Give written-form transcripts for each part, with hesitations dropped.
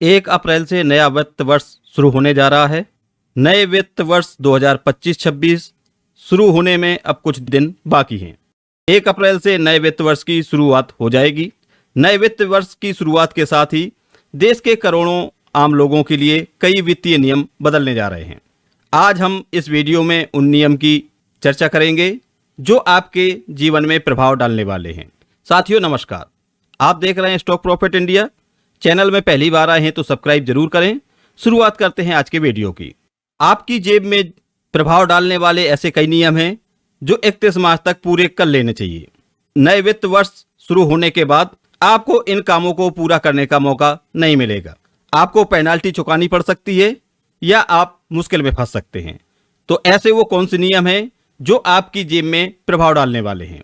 1 अप्रैल से नया वित्त वर्ष शुरू होने जा रहा है। नए वित्त वर्ष 2025-26 शुरू होने में अब कुछ दिन बाकी हैं। 1 अप्रैल से नए वित्त वर्ष की शुरुआत हो जाएगी। नए वित्त वर्ष की शुरुआत के साथ ही देश के करोड़ों आम लोगों के लिए कई वित्तीय नियम बदलने जा रहे हैं। आज हम इस वीडियो में उन नियम की चर्चा करेंगे जो आपके जीवन में प्रभाव डालने वाले हैं। साथियों नमस्कार, आप देख रहे हैं स्टॉक प्रॉफिट इंडिया। चैनल में पहली बार आए हैं तो सब्सक्राइब जरूर करें। शुरुआत करते हैं आज के वीडियो की। आपकी जेब में प्रभाव डालने वाले ऐसे कई नियम हैं जो 31 मार्च तक पूरे कर लेने चाहिए। नए वित्त वर्ष शुरू होने के बाद आपको इन कामों को पूरा करने का मौका नहीं मिलेगा। आपको पेनाल्टी चुकानी पड़ सकती है या आप मुश्किल में फंस सकते हैं। तो ऐसे वो कौन से नियम हैं जो आपकी जेब में प्रभाव डालने वाले हैं?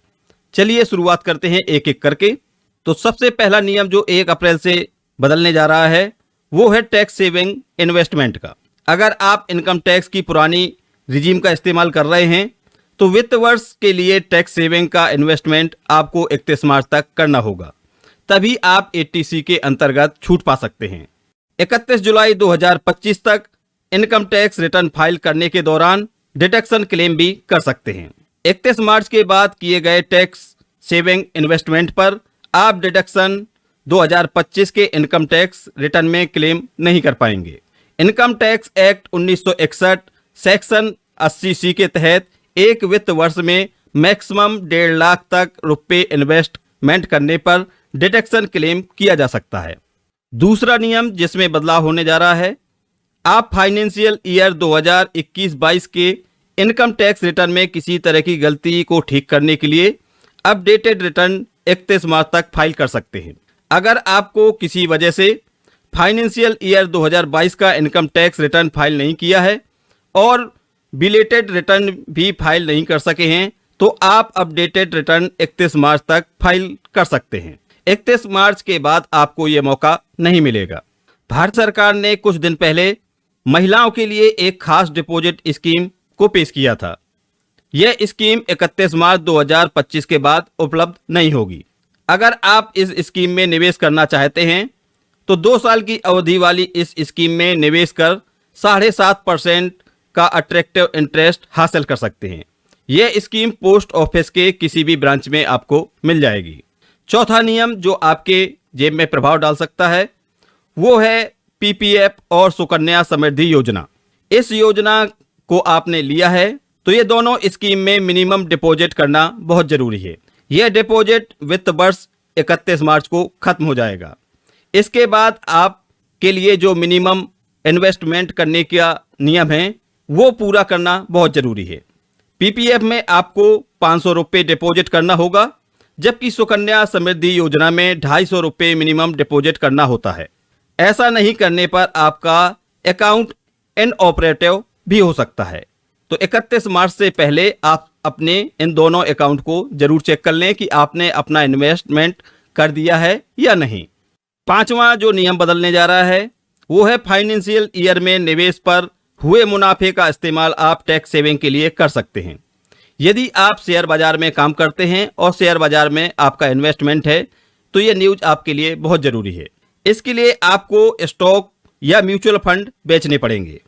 चलिए शुरुआत करते हैं एक एक करके। तो सबसे पहला नियम जो 1 अप्रैल से बदलने जा रहा है वो है टैक्स सेविंग इन्वेस्टमेंट का। अगर आप इनकम टैक्स की पुरानी रिजीम का इस्तेमाल कर रहे हैं तो वित्त वर्ष के लिए टैक्स सेविंग का इन्वेस्टमेंट आपको 31 मार्च तक करना होगा, तभी आप एटीसी के अंतर्गत छूट पा सकते हैं। 31 जुलाई 2025 तक इनकम टैक्स रिटर्न फाइल करने के दौरान डिडक्शन क्लेम भी कर सकते हैं। 31 मार्च के बाद किए गए टैक्स सेविंग इन्वेस्टमेंट पर आप डिडक्शन 2025 के इनकम टैक्स रिटर्न में क्लेम नहीं कर पाएंगे। Income tax act 1961 section 80C के तहत एक वित्त वर्ष में मैक्सिमम 1.5 लाख तक रुपए इन्वेस्टमेंट करने पर डिडक्शन क्लेम किया जा सकता है। दूसरा नियम जिसमें बदलाव होने जा रहा है, आप फाइनेंशियल ईयर 2021-22 के इनकम टैक्स रिटर्न में किसी तरह की गलती को ठीक करने के लिए अपडेटेड रिटर्न 31 मार्च तक फाइल कर सकते हैं। अगर आपको किसी वजह से फाइनेंशियल ईयर 2022 का इनकम टैक्स रिटर्न फाइल नहीं किया है और बिलेटेड रिटर्न भी फाइल नहीं कर सके हैं तो आप अपडेटेड रिटर्न 31 मार्च तक फाइल कर सकते हैं। 31 मार्च के बाद आपको ये मौका नहीं मिलेगा। भारत सरकार ने कुछ दिन पहले महिलाओं के लिए एक खास डिपॉजिट स्कीम को पेश किया था। यह स्कीम 31 मार्च 2025 के बाद उपलब्ध नहीं होगी। अगर आप इस स्कीम में निवेश करना चाहते हैं तो 2 साल की अवधि वाली इस स्कीम में निवेश कर 7.5% का अट्रैक्टिव इंटरेस्ट हासिल कर सकते हैं। यह स्कीम पोस्ट ऑफिस के किसी भी ब्रांच में आपको मिल जाएगी। चौथा नियम जो आपके जेब में प्रभाव डाल सकता है वो है पीपीएफ और सुकन्या समृद्धि योजना। इस योजना को आपने लिया है तो ये दोनों स्कीम में मिनिमम डिपॉजिट करना बहुत जरूरी है। यह डिपॉजिट वित्त वर्ष 31 मार्च को खत्म हो जाएगा। इसके बाद आपके लिए जो मिनिमम इन्वेस्टमेंट करने का नियम है वो पूरा करना बहुत जरूरी है। पीपीएफ में आपको 500 रुपये डिपॉजिट करना होगा, जबकि सुकन्या समृद्धि योजना में 250 रुपये मिनिमम डिपॉजिट करना होता है। ऐसा नहीं करने पर आपका अकाउंट इनऑपरेटिव भी हो सकता है। तो 31 मार्च से पहले आप अपने इन दोनों अकाउंट को जरूर चेक कर लें कि आपने अपना इन्वेस्टमेंट कर दिया है या नहीं। पांचवा जो नियम बदलने जा रहा है वो है फाइनेंशियल ईयर में निवेश पर हुए मुनाफे का इस्तेमाल आप टैक्स सेविंग के लिए कर सकते हैं। यदि आप शेयर बाजार में काम करते हैं और शेयर बाजार में आपका इन्वेस्टमेंट है तो ये न्यूज आपके लिए बहुत जरूरी है। इसके लिए आपको स्टॉक या म्यूचुअल फंड बेचने पड़ेंगे।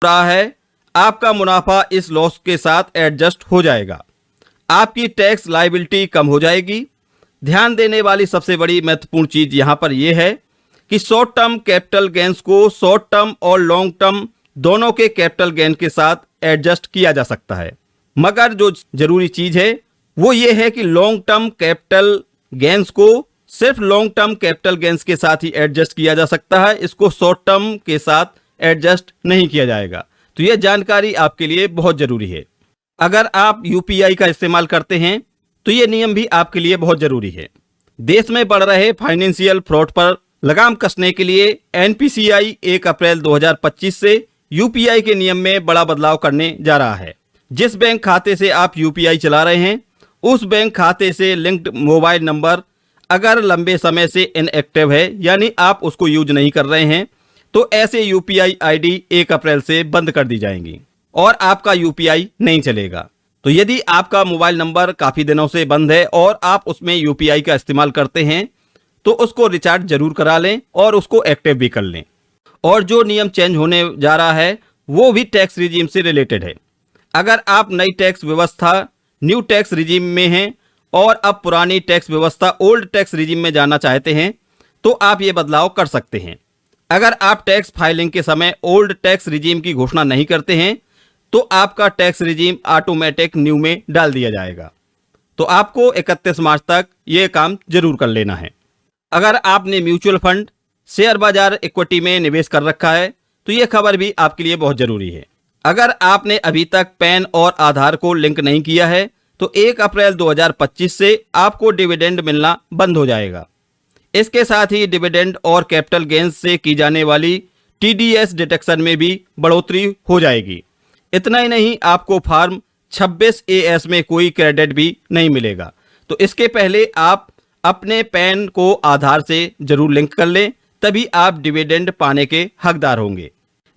रहा है आपका मुनाफा इस लॉस के साथ एडजस्ट हो जाएगा। आपकी टैक्स लायबिलिटी कम हो जाएगी। ध्यान देने वाली सबसे बड़ी महत्वपूर्ण चीज यहां पर यह है कि शॉर्ट टर्म कैपिटल गेन्स को शॉर्ट टर्म और लॉन्ग टर्म दोनों के कैपिटल गेन के साथ एडजस्ट किया जा सकता है। मगर जो जरूरी चीज है वो ये है कि लॉन्ग टर्म कैपिटल गेन्स को सिर्फ लॉन्ग टर्म कैपिटल गेन्स के साथ ही एडजस्ट किया जा सकता है। इसको शॉर्ट टर्म के साथ एडजस्ट नहीं किया जाएगा। तो यह जानकारी आपके लिए बहुत जरूरी है। अगर आप यूपीआई का इस्तेमाल करते हैं तो यह नियम भी आपके लिए बहुत जरूरी है। देश में बढ़ रहे फाइनेंशियल फ्रॉड पर लगाम कसने के लिए एनपीसीआई 1 अप्रैल 2025 से यूपीआई के नियम में बड़ा बदलाव करने जा रहा है। जिस बैंक खाते से आप यूपीआई चला रहे हैं उस बैंक खाते से लिंक्ड मोबाइल नंबर अगर लंबे समय से इनएक्टिव है यानी आप उसको यूज नहीं कर रहे हैं तो ऐसे यूपीआई आईडी 1 अप्रैल से बंद कर दी जाएंगी और आपका यूपीआई नहीं चलेगा। तो यदि आपका मोबाइल नंबर काफ़ी दिनों से बंद है और आप उसमें यूपीआई का इस्तेमाल करते हैं तो उसको रिचार्ज जरूर करा लें और उसको एक्टिव भी कर लें। और जो नियम चेंज होने जा रहा है वो भी टैक्स रिजीम से रिलेटेड है। अगर आप नई टैक्स व्यवस्था न्यू टैक्स रिजीम में हैं और अब पुरानी टैक्स व्यवस्था ओल्ड टैक्स रिजीम में जाना चाहते हैं तो आप ये बदलाव कर सकते हैं। अगर आप टैक्स फाइलिंग के समय ओल्ड टैक्स रिजीम की घोषणा नहीं करते हैं तो आपका टैक्स रिजीम ऑटोमेटिक न्यू में डाल दिया जाएगा। तो आपको 31 मार्च तक ये काम जरूर कर लेना है। अगर आपने म्यूचुअल फंड, शेयर बाजार, इक्विटी में निवेश कर रखा है तो ये खबर भी आपके लिए बहुत जरूरी है। अगर आपने अभी तक पैन और आधार को लिंक नहीं किया है तो 1 अप्रैल 2025 से आपको डिविडेंड मिलना बंद हो जाएगा। इसके साथ ही डिविडेंड और कैपिटल गेंस से की जाने वाली टीडीएस डिडक्शन में भी बढ़ोतरी हो जाएगी। इतना ही नहीं, आपको फॉर्म 26AS में कोई क्रेडिट भी नहीं मिलेगा। तो इसके पहले आप अपने पैन को आधार से जरूर लिंक कर लें, तभी आप डिविडेंड पाने के हकदार होंगे।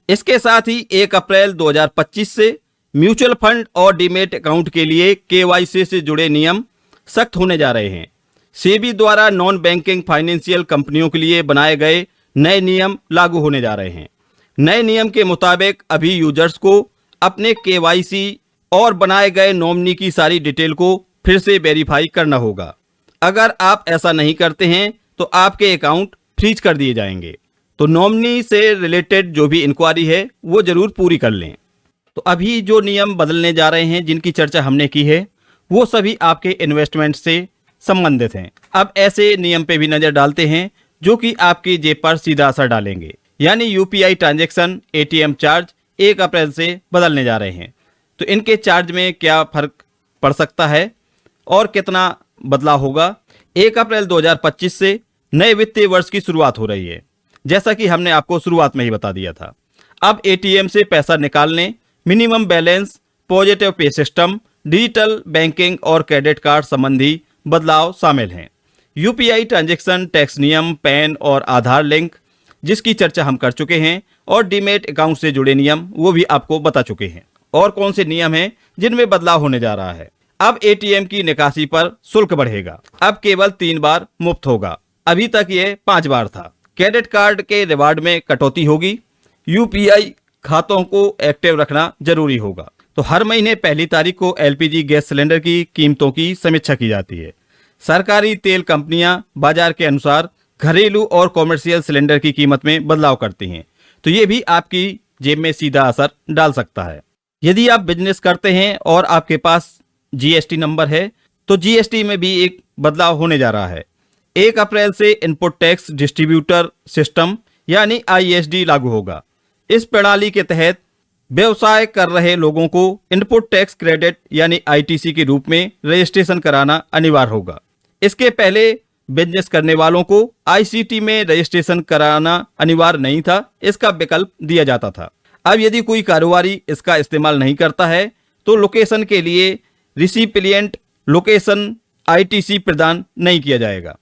इसके साथ ही 1 अप्रैल 2025 से म्यूचुअल फंड और डीमेट अकाउंट के लिए केवाईसी से जुड़े नियम सख्त होने जा रहे हैं। सेबी द्वारा नॉन बैंकिंग फाइनेंशियल कंपनियों के लिए बनाए गए नए नियम लागू होने जा रहे हैं। नए नियम के मुताबिक अभी यूजर्स को अपने केवाईसी और बनाए गए नॉमिनी की सारी डिटेल को फिर से वेरीफाई करना होगा। अगर आप ऐसा नहीं करते हैं तो आपके अकाउंट फ्रीज कर दिए जाएंगे। तो नॉमिनी से रिलेटेड जो भी इंक्वायरी है वो जरूर पूरी कर लें। तो अभी जो नियम बदलने जा रहे हैं जिनकी चर्चा हमने की है वो सभी आपके इन्वेस्टमेंट से संबंधित हैं। अब ऐसे नियम पे भी नजर डालते हैं जो कि आपकी जेब पर सीधा असर डालेंगे। यानी यूपीआई ट्रांजैक्शन, एटीएम चार्ज 1 अप्रैल से बदलने जा रहे हैं। तो इनके चार्ज में क्या फर्क पड़ सकता है और कितना बदलाव होगा। 1 अप्रैल 2025 से नए वित्तीय वर्ष की शुरुआत हो रही है, जैसा कि हमने आपको शुरुआत में ही बता दिया था। अब एटीएम से पैसा निकालने, minimum balance, positive pay system, digital banking और क्रेडिट कार्ड संबंधी बदलाव शामिल हैं। यूपीआई ट्रांजैक्शन टैक्स नियम, पैन और आधार लिंक जिसकी चर्चा हम कर चुके हैं, और डीमेट अकाउंट से जुड़े नियम वो भी आपको बता चुके हैं। और कौन से नियम हैं जिनमें बदलाव होने जा रहा है। अब एटीएम की निकासी पर शुल्क बढ़ेगा। अब केवल 3 बार मुफ्त होगा, अभी तक ये 5 बार था। क्रेडिट कार्ड के रिवार्ड में कटौती होगी। यूपीआई खातों को एक्टिव रखना जरूरी होगा। तो हर महीने 1 तारीख को एलपीजी गैस सिलेंडर की कीमतों की समीक्षा की जाती है। सरकारी तेल कंपनियां बाजार के अनुसार घरेलू और कॉमर्शियल सिलेंडर की कीमत में बदलाव करती हैं। तो ये भी आपकी जेब में सीधा असर डाल सकता है। यदि आप बिजनेस करते हैं और आपके पास जीएसटी नंबर है तो जीएसटी में भी एक बदलाव होने जा रहा है। 1 अप्रैल से इनपुट टैक्स डिस्ट्रीब्यूटर सिस्टम यानी आईएसडी लागू होगा। इस प्रणाली के तहत व्यवसाय कर रहे लोगों को इनपुट टैक्स क्रेडिट यानी आईटीसी के रूप में रजिस्ट्रेशन कराना अनिवार्य होगा। इसके पहले बिजनेस करने वालों को आईसीटी में रजिस्ट्रेशन कराना अनिवार्य नहीं था, इसका विकल्प दिया जाता था। अब यदि कोई कारोबारी इसका इस्तेमाल नहीं करता है तो लोकेशन के लिए रिसिपिएंट लोकेशन आईटीसी प्रदान नहीं किया जाएगा।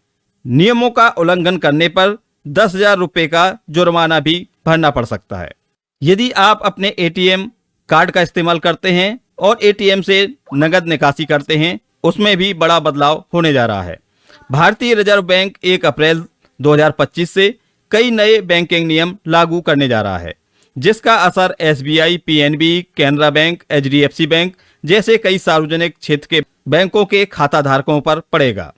नियमों का उल्लंघन करने पर 10,000 रुपये का जुर्माना भी भरना पड़ सकता है। यदि आप अपने एटीएम कार्ड का इस्तेमाल करते हैं और एटीएम से नगद निकासी करते हैं, उसमें भी बड़ा बदलाव होने जा रहा है। भारतीय रिजर्व बैंक 1 अप्रैल 2025 से कई नए बैंकिंग नियम लागू करने जा रहा है, जिसका असर SBI, PNB, Canara bank, HDFC bank जैसे कई सार्वजनिक क्षेत्र के बैंकों के खाता धारकों पर पड़ेगा।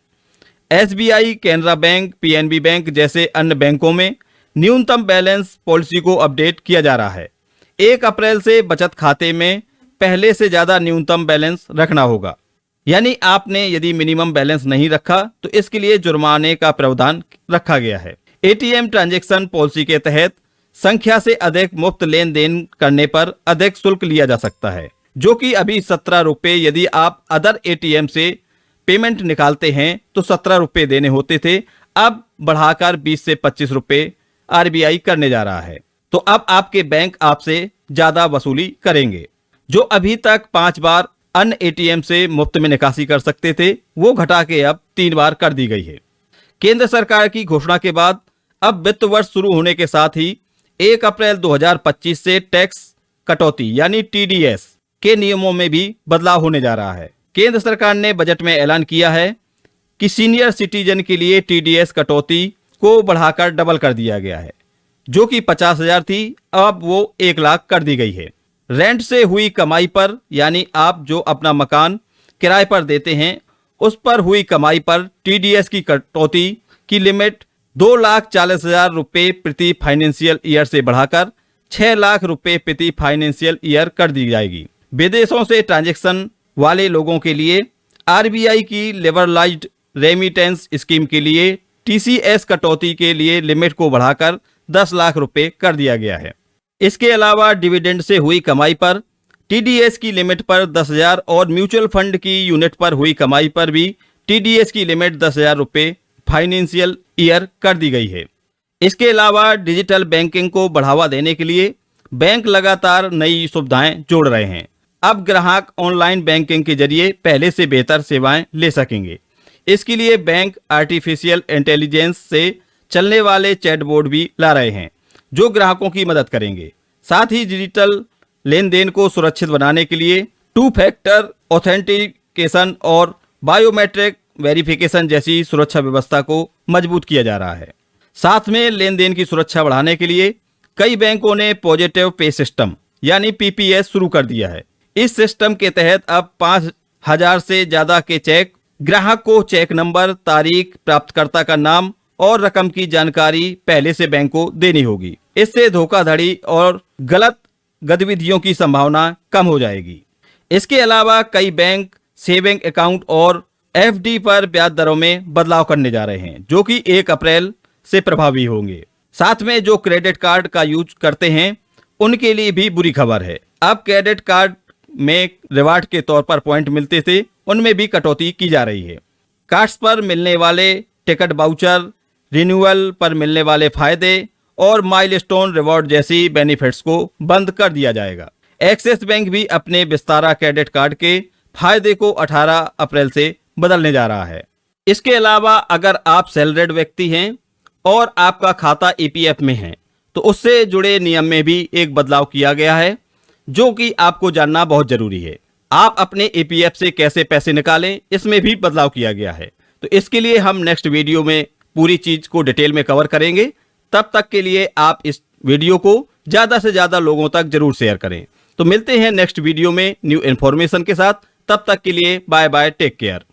SBI, Canara bank, PNB bank जैसे अन्य बैंकों में न्यूनतम बैलेंस पॉलिसी को अपडेट किया जा रहा है। 1 अप्रैल से बचत खाते में पहले से ज्यादा न्यूनतम बैलेंस रखना होगा। यानी आपने यदि मिनिमम बैलेंस नहीं रखा तो इसके लिए जुर्माने का प्रावधान रखा गया है। एटीएम ट्रांजैक्शन पॉलिसी के तहत संख्या से अधिक मुफ्त लेन देन करने पर अधिक शुल्क लिया जा सकता है, जो कि अभी 17 रुपये यदि आप अदर एटीएम से पेमेंट निकालते हैं तो 17 रुपये देने होते थे, अब बढ़ाकर 20 से 25 रुपये आरबीआई करने जा रहा है। तो अब आपके बैंक आपसे ज्यादा वसूली करेंगे। जो अभी तक 5 बार अन्य एटीएम से मुफ्त में निकासी कर सकते थे वो घटा के अब 3 बार कर दी गई है। केंद्र सरकार की घोषणा के बाद अब वित्त वर्ष शुरू होने के साथ ही 1 अप्रैल 2025 से टैक्स कटौती यानी टीडीएस के नियमों में भी बदलाव होने जा रहा है। केंद्र सरकार ने बजट में ऐलान किया है कि सीनियर सिटीजन के लिए टीडीएस कटौती को बढ़ाकर डबल कर दिया गया है, जो कि 50,000 थी, अब वो 1 लाख कर दी गई है। रेंट से हुई कमाई पर, यानी आप जो अपना मकान किराए पर देते हैं उस पर हुई कमाई पर टीडीएस की कटौती की लिमिट 2,40,000 रुपये प्रति फाइनेंशियल ईयर से बढ़ाकर 6 लाख रुपये प्रति फाइनेंशियल ईयर कर दी जाएगी। विदेशों से ट्रांजैक्शन वाले लोगों के लिए आरबीआई की लिबरलाइज्ड रेमिटेंस स्कीम के लिए टीसीएस कटौती के लिए लिमिट को बढ़ाकर 10 लाख रुपए कर दिया गया है। इसके अलावा डिविडेंड से हुई कमाई पर टीडीएस की लिमिट पर 10,000 और म्यूचुअल फंड की यूनिट पर हुई कमाई पर भी टीडीएस की लिमिट 10,000 रुपये फाइनेंशियल ईयर कर दी गई है। इसके अलावा डिजिटल बैंकिंग को बढ़ावा देने के लिए बैंक लगातार नई सुविधाएं जोड़ रहे हैं। अब ग्राहक ऑनलाइन बैंकिंग के जरिए पहले से बेहतर सेवाएं ले सकेंगे। इसके लिए बैंक आर्टिफिशियल इंटेलिजेंस से चलने वाले चैटबॉट भी ला रहे हैं, जो ग्राहकों की मदद करेंगे। साथ ही डिजिटल लेन देन को सुरक्षित बनाने के लिए 2 फैक्टर ऑथेंटिकेशन और बायोमेट्रिक वेरिफिकेशन जैसी सुरक्षा व्यवस्था को मजबूत किया जा रहा है। साथ में लेन देन की सुरक्षा बढ़ाने के लिए कई बैंकों ने पॉजिटिव पे सिस्टम यानी पीपीएस शुरू कर दिया है। इस सिस्टम के तहत अब 5,000 से ज्यादा के चेक ग्राहक को चेक नंबर, तारीख, प्राप्तकर्ता का नाम और रकम की जानकारी पहले से बैंक को देनी होगी। इससे धोखाधड़ी और गलत गतिविधियों की संभावना कम हो जाएगी। इसके अलावा कई बैंक सेविंग अकाउंट और एफडी पर ब्याज दरों में बदलाव करने जा रहे हैं, जो कि 1 अप्रैल से प्रभावी होंगे। साथ में जो क्रेडिट कार्ड का यूज करते हैं उनके लिए भी बुरी खबर है। अब क्रेडिट कार्ड में रिवार्ड के तौर पर पॉइंट मिलते थे, उनमें भी कटौती की जा रही है। कार्ड्स पर मिलने वाले टिकट वाउचर, रिन्यूअल पर मिलने वाले फायदे और माइलस्टोन रिवॉर्ड जैसी बेनिफिट्स को बंद कर दिया जाएगा। एक्सिस बैंक भी अपने विस्तारा क्रेडिट कार्ड के फायदे को 18 अप्रैल से बदलने जा रहा है। इसके अलावा अगर आप सैलरीड व्यक्ति हैं और आपका खाता ईपीएफ में है तो उससे जुड़े नियम में भी एक बदलाव किया गया है, जो कि आपको जानना बहुत जरूरी है। आप अपने ईपीएफ से कैसे पैसे निकालें, इसमें भी बदलाव किया गया है। तो इसके लिए हम नेक्स्ट वीडियो में पूरी चीज को डिटेल में कवर करेंगे। तब तक के लिए आप इस वीडियो को ज्यादा से ज्यादा लोगों तक जरूर शेयर करें। तो मिलते हैं नेक्स्ट वीडियो में न्यू इन्फॉर्मेशन के साथ। तब तक के लिए बाय बाय, टेक केयर।